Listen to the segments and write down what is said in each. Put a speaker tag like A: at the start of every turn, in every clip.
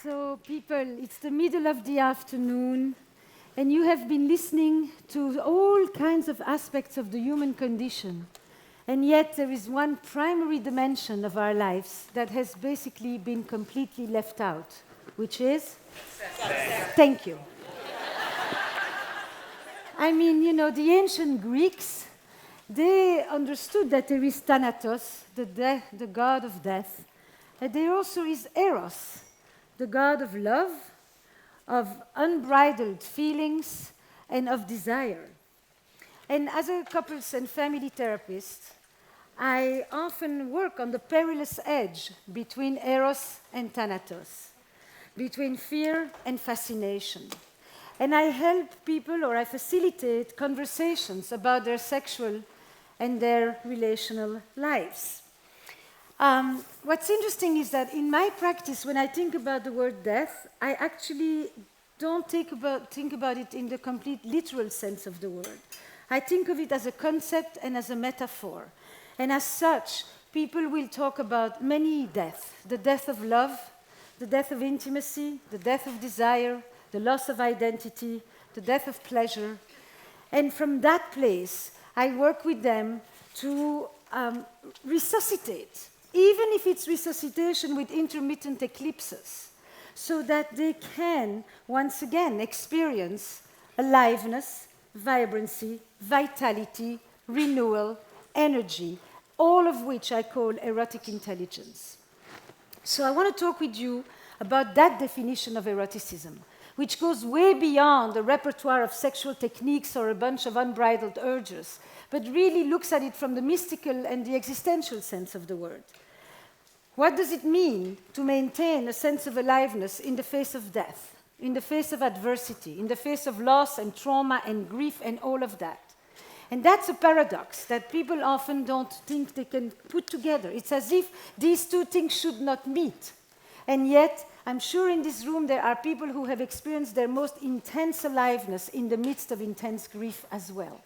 A: So, people, it's the middle of the afternoon, and you have been listening to all kinds of aspects of the human condition. And yet, there is one primary dimension of our lives that has basically been completely left out, which is? Sex. Thank you. I mean, you know, the ancient Greeks, they understood that there is Thanatos, the god of death, and there also is Eros, the god of love, of unbridled feelings, and of desire. And as a couples and family therapist, I often work on the perilous edge between Eros and Thanatos, between fear and fascination. And I help people, or I facilitate conversations about their sexual and their relational lives. What's interesting is that in my practice, when I think about the word death, I actually don't think about it in the complete literal sense of the word. I think of it as a concept and as a metaphor. And as such, people will talk about many deaths: the death of love, the death of intimacy, the death of desire, the loss of identity, the death of pleasure. And from that place, I work with them to resuscitate, even if it's resuscitation with intermittent eclipses, so that they can, once again, experience aliveness, vibrancy, vitality, renewal, energy, all of which I call erotic intelligence. So I want to talk with you about that definition of eroticism, which goes way beyond the repertoire of sexual techniques or a bunch of unbridled urges, but really looks at it from the mystical and the existential sense of the word. What does it mean to maintain a sense of aliveness in the face of death, in the face of adversity, in the face of loss and trauma and grief and all of that? And that's a paradox that people often don't think they can put together. It's as if these two things should not meet. And yet, I'm sure in this room there are people who have experienced their most intense aliveness in the midst of intense grief as well.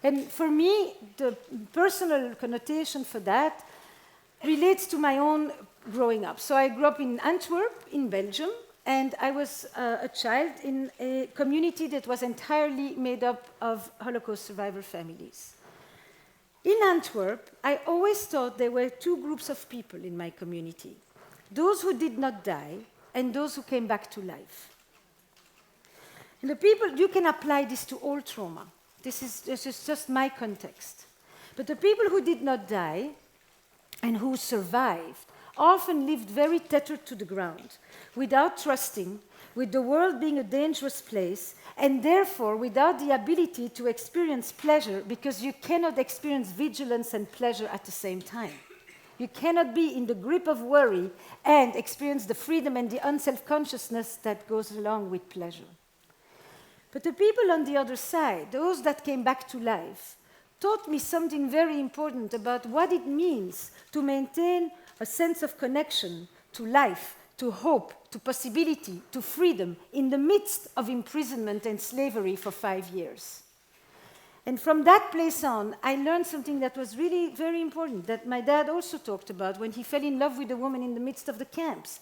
A: And for me, the personal connotation for that relates to my own growing up. So I grew up in Antwerp, in Belgium, and I was a child in a community that was entirely made up of Holocaust survivor families. In Antwerp, I always thought there were two groups of people in my community: those who did not die and those who came back to life. And the people, you can apply this to all trauma. This is just my context. But the people who did not die and who survived often lived very tethered to the ground, without trusting, with the world being a dangerous place, and therefore without the ability to experience pleasure, because you cannot experience vigilance and pleasure at the same time. You cannot be in the grip of worry and experience the freedom and the unself-consciousness that goes along with pleasure. But the people on the other side, those that came back to life, taught me something very important about what it means to maintain a sense of connection to life, to hope, to possibility, to freedom in the midst of imprisonment and slavery for 5 years. And from that place on, I learned something that was really very important, that my dad also talked about when he fell in love with a woman in the midst of the camps.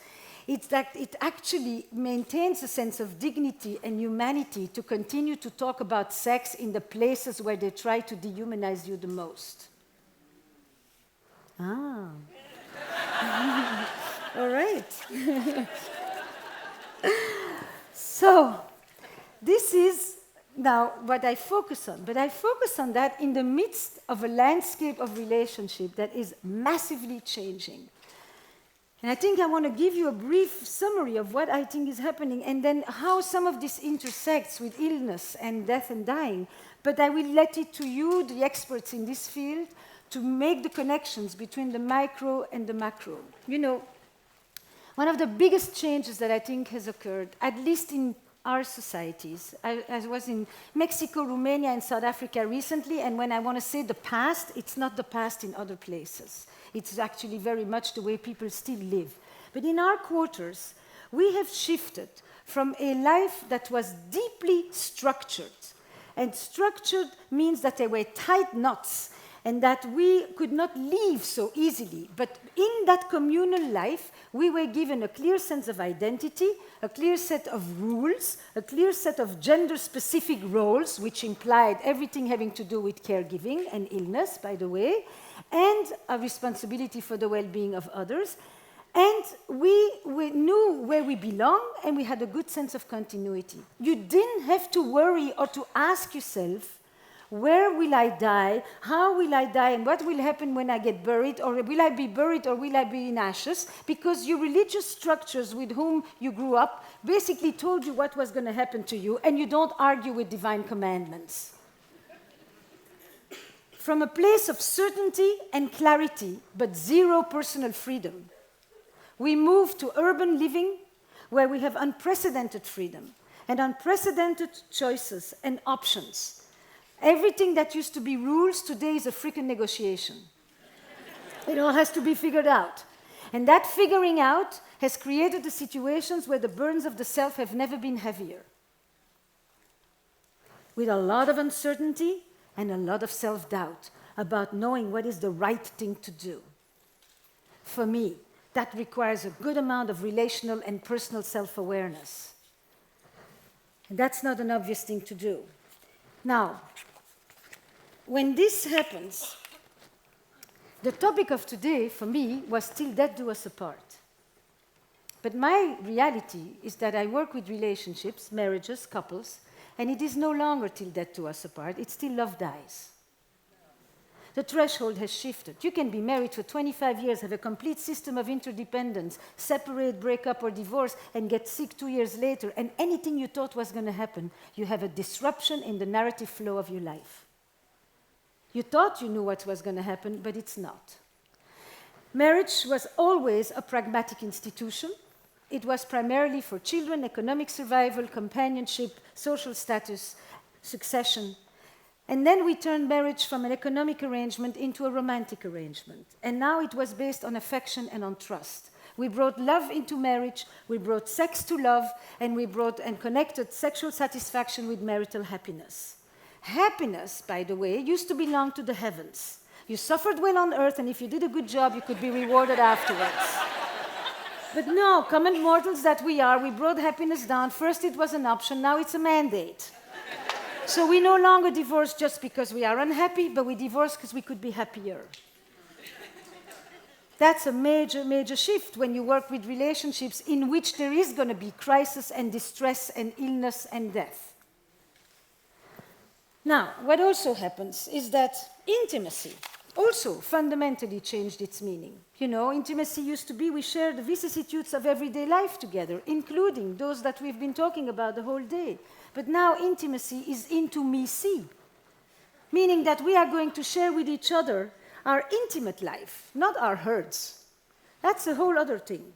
A: It's that it actually maintains a sense of dignity and humanity to continue to talk about sex in the places where they try to dehumanize you the most. Ah. All right. So, this is now what I focus on. But I focus on that in the midst of a landscape of relationship that is massively changing. And I think I want to give you a brief summary of what I think is happening and then how some of this intersects with illness and death and dying. But I will let it to you, the experts in this field, to make the connections between the micro and the macro. You know, one of the biggest changes that I think has occurred, at least in our societies, I was in Mexico, Romania, and South Africa recently, and when I want to say the past, it's not the past in other places. It's actually very much the way people still live. But in our quarters, we have shifted from a life that was deeply structured. And structured means that there were tight knots and that we could not leave so easily. But in that communal life, we were given a clear sense of identity, a clear set of rules, a clear set of gender-specific roles, which implied everything having to do with caregiving and illness, by the way, and a responsibility for the well-being of others. And we knew where we belong, and we had a good sense of continuity. You didn't have to worry or to ask yourself, where will I die? How will I die? And what will happen when I get buried? Or will I be buried or will I be in ashes? Because your religious structures with whom you grew up basically told you what was going to happen to you, and you don't argue with divine commandments. From a place of certainty and clarity, but zero personal freedom, we move to urban living where we have unprecedented freedom and unprecedented choices and options. Everything that used to be rules today is a freaking negotiation. It all has to be figured out. And that figuring out has created the situations where the burdens of the self have never been heavier. With a lot of uncertainty and a lot of self-doubt about knowing what is the right thing to do. For me, that requires a good amount of relational and personal self-awareness. And that's not an obvious thing to do. Now, when this happens, the topic of today, for me, was Till Death Do Us Apart. But my reality is that I work with relationships, marriages, couples, and it is no longer Till Death Do Us Apart, it's Till Love Dies. The threshold has shifted. You can be married for 25 years, have a complete system of interdependence, separate, break up, or divorce, and get sick 2 years later, and anything you thought was going to happen, you have a disruption in the narrative flow of your life. You thought you knew what was going to happen, but it's not. Marriage was always a pragmatic institution. It was primarily for children, economic survival, companionship, social status, succession. And then we turned marriage from an economic arrangement into a romantic arrangement. And now it was based on affection and on trust. We brought love into marriage, we brought sex to love, and we brought and connected sexual satisfaction with marital happiness. Happiness, by the way, used to belong to the heavens. You suffered well on earth, and if you did a good job, you could be rewarded afterwards. But no, common mortals that we are, we brought happiness down. First it was an option, now it's a mandate. So we no longer divorce just because we are unhappy, but we divorce because we could be happier. That's a major, major shift when you work with relationships in which there is going to be crisis and distress and illness and death. Now, what also happens is that intimacy also fundamentally changed its meaning. You know, intimacy used to be we share the vicissitudes of everyday life together, including those that we've been talking about the whole day. But now intimacy is into me-see, meaning that we are going to share with each other our intimate life, not our herds. That's a whole other thing.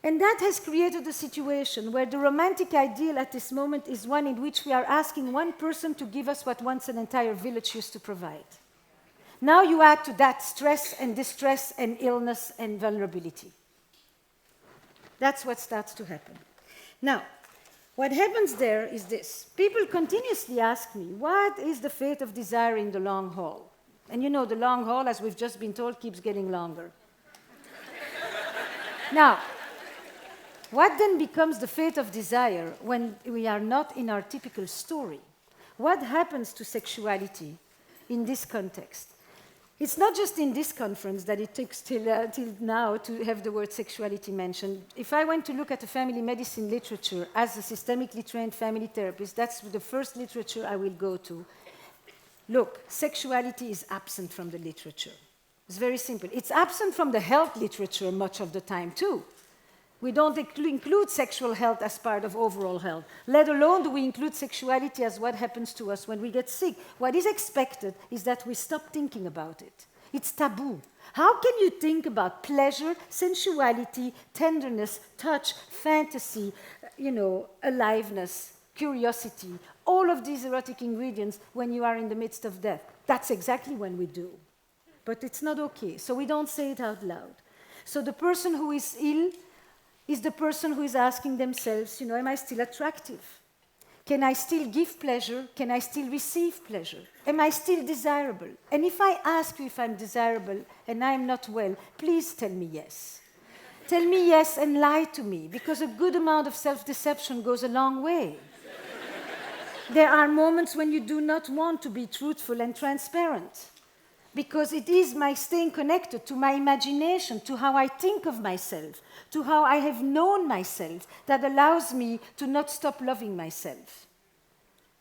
A: And that has created a situation where the romantic ideal at this moment is one in which we are asking one person to give us what once an entire village used to provide. Now you add to that stress and distress and illness and vulnerability. That's what starts to happen. Now, what happens there is this. People continuously ask me, what is the fate of desire in the long haul? And you know, the long haul, as we've just been told, keeps getting longer. Now, what then becomes the fate of desire when we are not in our typical story? What happens to sexuality in this context? It's not just in this conference that it takes till now to have the word sexuality mentioned. If I went to look at the family medicine literature as a systemically trained family therapist, that's the first literature I will go to. Look, sexuality is absent from the literature. It's very simple. It's absent from the health literature much of the time, too. We don't include sexual health as part of overall health, let alone do we include sexuality as what happens to us when we get sick. What is expected is that we stop thinking about it. It's taboo. How can you think about pleasure, sensuality, tenderness, touch, fantasy, aliveness, curiosity, all of these erotic ingredients when you are in the midst of death? That's exactly when we do. But it's not okay, so we don't say it out loud. So the person who is ill is the person who is asking themselves, am I still attractive? Can I still give pleasure? Can I still receive pleasure? Am I still desirable? And if I ask you if I'm desirable and I'm not well, please tell me yes. Tell me yes and lie to me, because a good amount of self-deception goes a long way. There are moments when you do not want to be truthful and transparent, because it is my staying connected to my imagination, to how I think of myself, to how I have known myself, that allows me to not stop loving myself.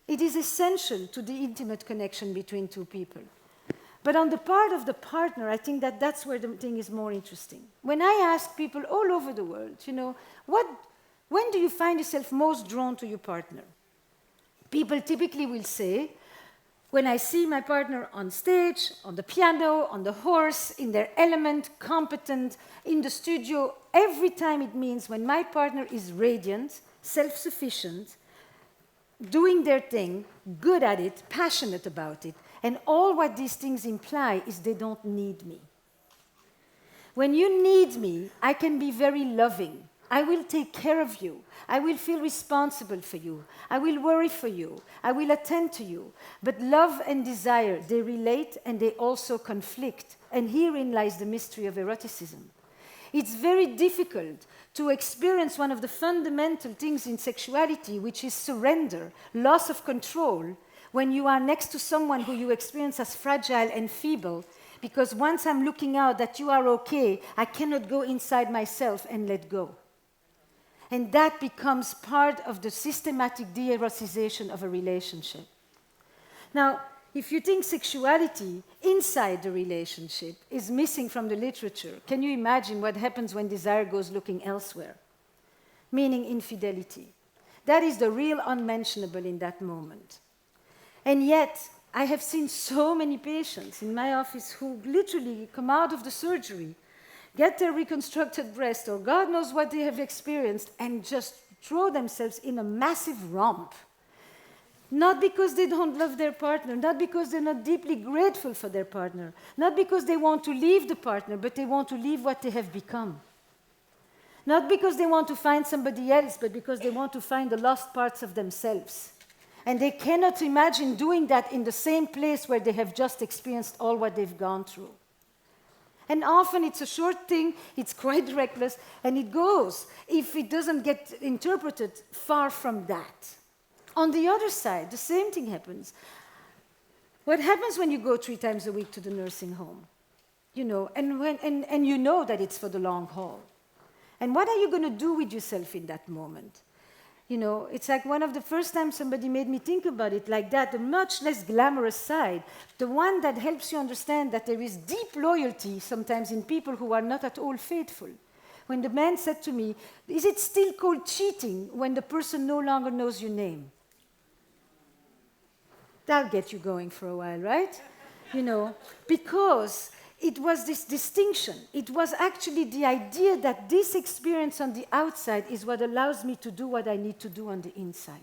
A: It is essential to the intimate connection between two people. But on the part of the partner, I think that that's where the thing is more interesting. When I ask people all over the world, when do you find yourself most drawn to your partner? People typically will say, when I see my partner on stage, on the piano, on the horse, in their element, competent, in the studio, every time it means when my partner is radiant, self-sufficient, doing their thing, good at it, passionate about it, and all what these things imply is they don't need me. When you need me, I can be very loving. I will take care of you. I will feel responsible for you. I will worry for you. I will attend to you. But love and desire, they relate and they also conflict. And herein lies the mystery of eroticism. It's very difficult to experience one of the fundamental things in sexuality, which is surrender, loss of control, when you are next to someone who you experience as fragile and feeble, because once I'm looking out that you are okay, I cannot go inside myself and let go. And that becomes part of the systematic de-erotization of a relationship. Now, if you think sexuality inside the relationship is missing from the literature, can you imagine what happens when desire goes looking elsewhere? Meaning infidelity. That is the real unmentionable in that moment. And yet, I have seen so many patients in my office who literally come out of the surgery, get their reconstructed breast, or God knows what they have experienced, and just throw themselves in a massive romp. Not because they don't love their partner, not because they're not deeply grateful for their partner, not because they want to leave the partner, but they want to leave what they have become. Not because they want to find somebody else, but because they want to find the lost parts of themselves. And they cannot imagine doing that in the same place where they have just experienced all what they've gone through. And often it's a short thing, it's quite reckless, and it goes, if it doesn't get interpreted, far from that. On the other side, the same thing happens. What happens when you go 3 times a week to the nursing home? And you know that it's for the long haul. And what are you going to do with yourself in that moment? It's like one of the first times somebody made me think about it like that, the much less glamorous side, the one that helps you understand that there is deep loyalty sometimes in people who are not at all faithful. When the man said to me, is it still called cheating when the person no longer knows your name? That'll get you going for a while, right? Because it was this distinction. It was actually the idea that this experience on the outside is what allows me to do what I need to do on the inside.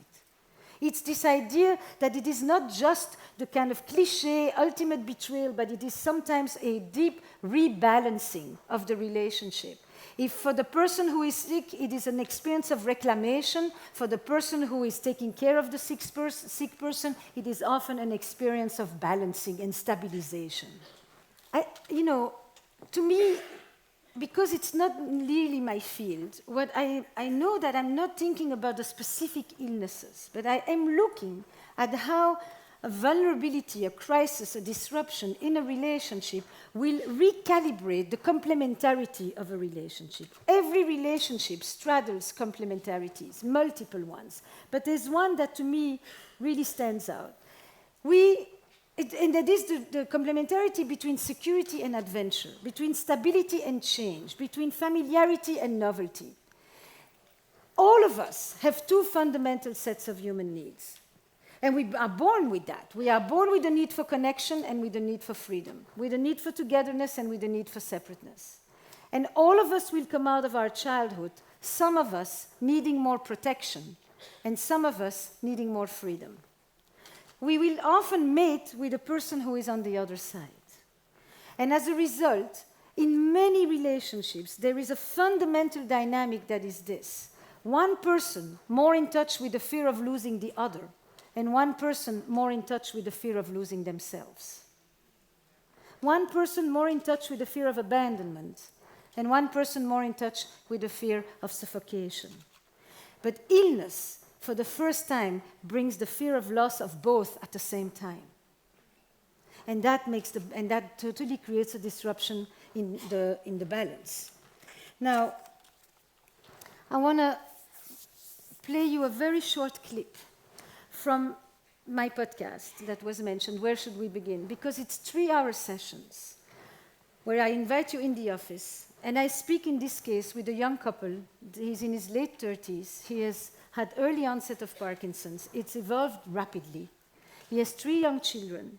A: It's this idea that it is not just the kind of cliché, ultimate betrayal, but it is sometimes a deep rebalancing of the relationship. If for the person who is sick, it is an experience of reclamation, for the person who is taking care of the sick person, it is often an experience of balancing and stabilization. To me, because it's not really my field, what I know that I'm not thinking about the specific illnesses, but I am looking at how a vulnerability, a crisis, a disruption in a relationship will recalibrate the complementarity of a relationship. Every relationship straddles complementarities, multiple ones, but there's one that to me really stands out. And that is the complementarity between security and adventure, between stability and change, between familiarity and novelty. All of us have 2 fundamental sets of human needs. And we are born with that. We are born with the need for connection and with the need for freedom, with the need for togetherness and with the need for separateness. And all of us will come out of our childhood, some of us needing more protection, and some of us needing more freedom. We will often mate with a person who is on the other side. And as a result, in many relationships, there is a fundamental dynamic that is this. one person more in touch with the fear of losing the other, and one person more in touch with the fear of losing themselves. One person more in touch with the fear of abandonment, and one person more in touch with the fear of suffocation. But illness, for the first time, brings the fear of loss of both at the same time. And that totally creates a disruption in the balance. Now, I want to play you a very short clip from my podcast that was mentioned, Where Should We Begin? Because it's 3-hour sessions where I invite you in the office, and I speak in this case with a young couple. He's in his late 30s. He has had early onset of Parkinson's. It's evolved rapidly. He has 3 young children.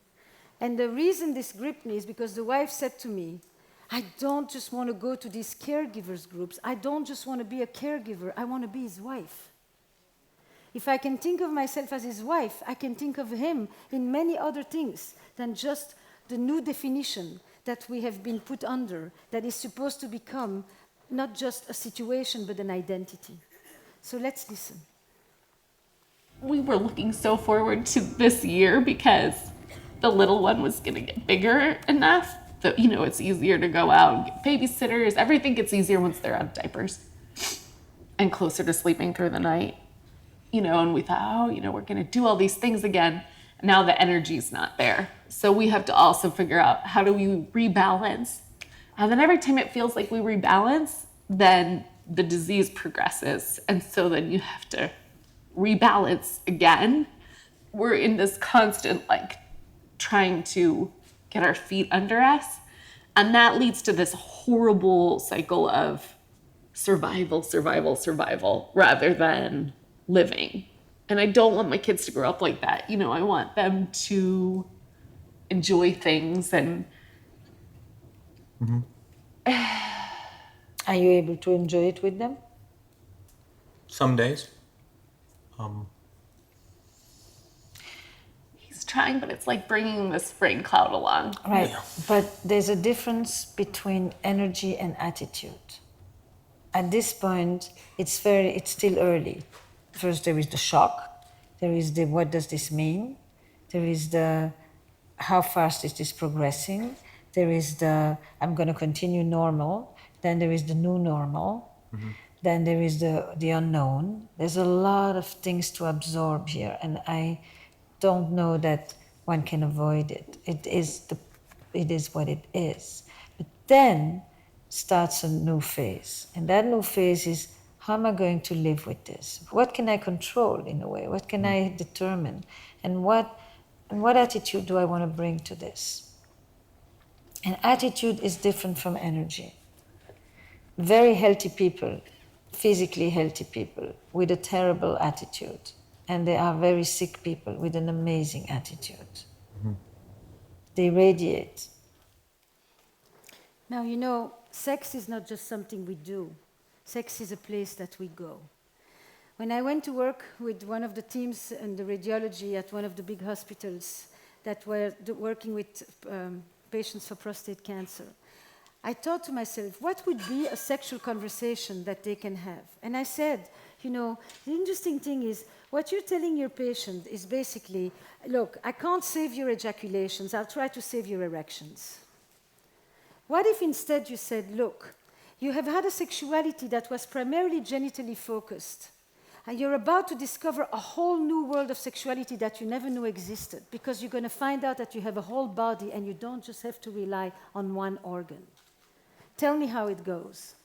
A: And the reason this gripped me is because the wife said to me, I don't just want to go to these caregivers groups. I don't just want to be a caregiver. I want to be his wife. If I can think of myself as his wife, I can think of him in many other things than just the new definition that we have been put under, that is supposed to become not just a situation, but an identity. So let's listen.
B: We were looking so forward to this year because the little one was going to get bigger enough that, it's easier to go out and get babysitters. Everything gets easier once they're out of diapers and closer to sleeping through the night. And we thought, we're going to do all these things again. Now the energy's not there. So we have to also figure out, how do we rebalance? And then every time it feels like we rebalance, then the disease progresses. And so then you have to rebalance again. We're in this constant, trying to get our feet under us. And that leads to this horrible cycle of survival, rather than living. And I don't want my kids to grow up like that. I want them to enjoy things and...
C: Mm-hmm.
D: Are you able to enjoy it with them?
C: Some days.
B: He's trying, but it's like bringing this rain cloud along.
D: Right,
C: Yeah.
D: but there's a difference between energy and attitude. At this point, it's still early. First, there is the shock. There is the, what does this mean? There is the, how fast is this progressing? There is the, I'm going to continue normal. Then there is the new normal. Mm-hmm. Then there is the unknown. There's a lot of things to absorb here, and I don't know that one can avoid it. It is what it is. But then starts a new phase, and that new phase is, how am I going to live with this? What can I control in a way? What can I determine? And what attitude do I want to bring to this? And attitude is different from energy. Very healthy people, physically healthy people with a terrible attitude. And there are very sick people with an amazing attitude. Mm-hmm. They radiate.
A: Now, sex is not just something we do. Sex is a place that we go. When I went to work with one of the teams in the radiology at one of the big hospitals that were working with patients for prostate cancer, I thought to myself, what would be a sexual conversation that they can have? And I said, the interesting thing is, what you're telling your patient is basically, look, I can't save your ejaculations, I'll try to save your erections. What if instead you said, look, you have had a sexuality that was primarily genitally focused, and you're about to discover a whole new world of sexuality that you never knew existed, because you're going to find out that you have a whole body and you don't just have to rely on one organ. Tell me how it goes.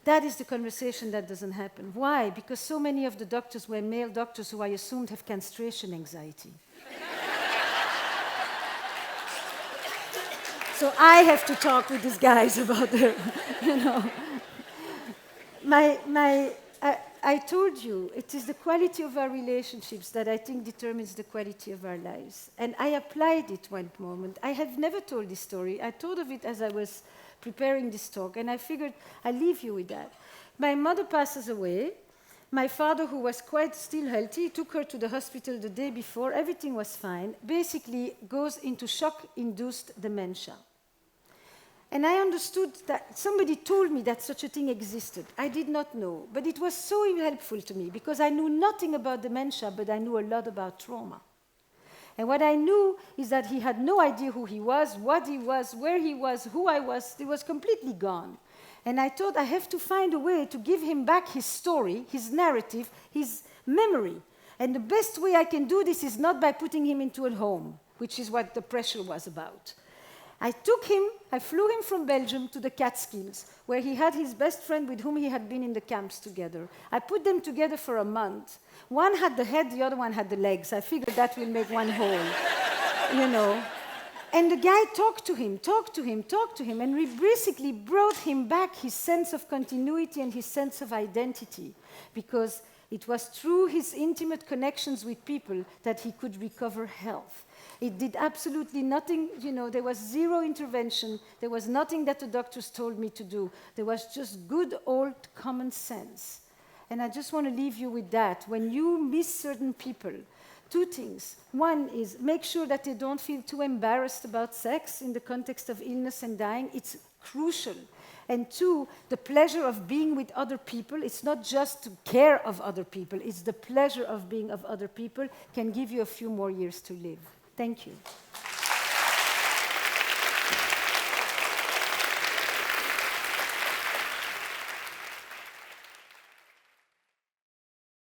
A: That is the conversation that doesn't happen. Why? Because so many of the doctors were male doctors who I assumed have castration anxiety. So I have to talk with these guys about their, I told you, it is the quality of our relationships that I think determines the quality of our lives. And I applied it one moment. I have never told this story. I thought of it as I was preparing this talk, and I figured I'll leave you with that. My mother passes away. My father, who was quite still healthy, took her to the hospital the day before. Everything was fine. Basically goes into shock-induced dementia. And I understood that somebody told me that such a thing existed. I did not know, but it was so helpful to me because I knew nothing about dementia, but I knew a lot about trauma. And what I knew is that he had no idea who he was, what he was, where he was, who I was. He was completely gone. And I thought I have to find a way to give him back his story, his narrative, his memory. And the best way I can do this is not by putting him into a home, which is what the pressure was about. I flew him from Belgium to the Catskills, where he had his best friend with whom he had been in the camps together. I put them together for a month. One had the head, the other one had the legs. I figured that will make one whole, you know. And the guy talked to him, and we basically brought him back his sense of continuity and his sense of identity, because it was through his intimate connections with people that he could recover health. It did absolutely nothing, you know, there was zero intervention, there was nothing that the doctors told me to do. There was just good old common sense. And I just want to leave you with that. When you miss certain people, two things. One is make sure that they don't feel too embarrassed about sex in the context of illness and dying. It's crucial. And two, the pleasure of being with other people, it's not just to care of other people, it's the pleasure of being of other people can give you a few more years to live. Thank you.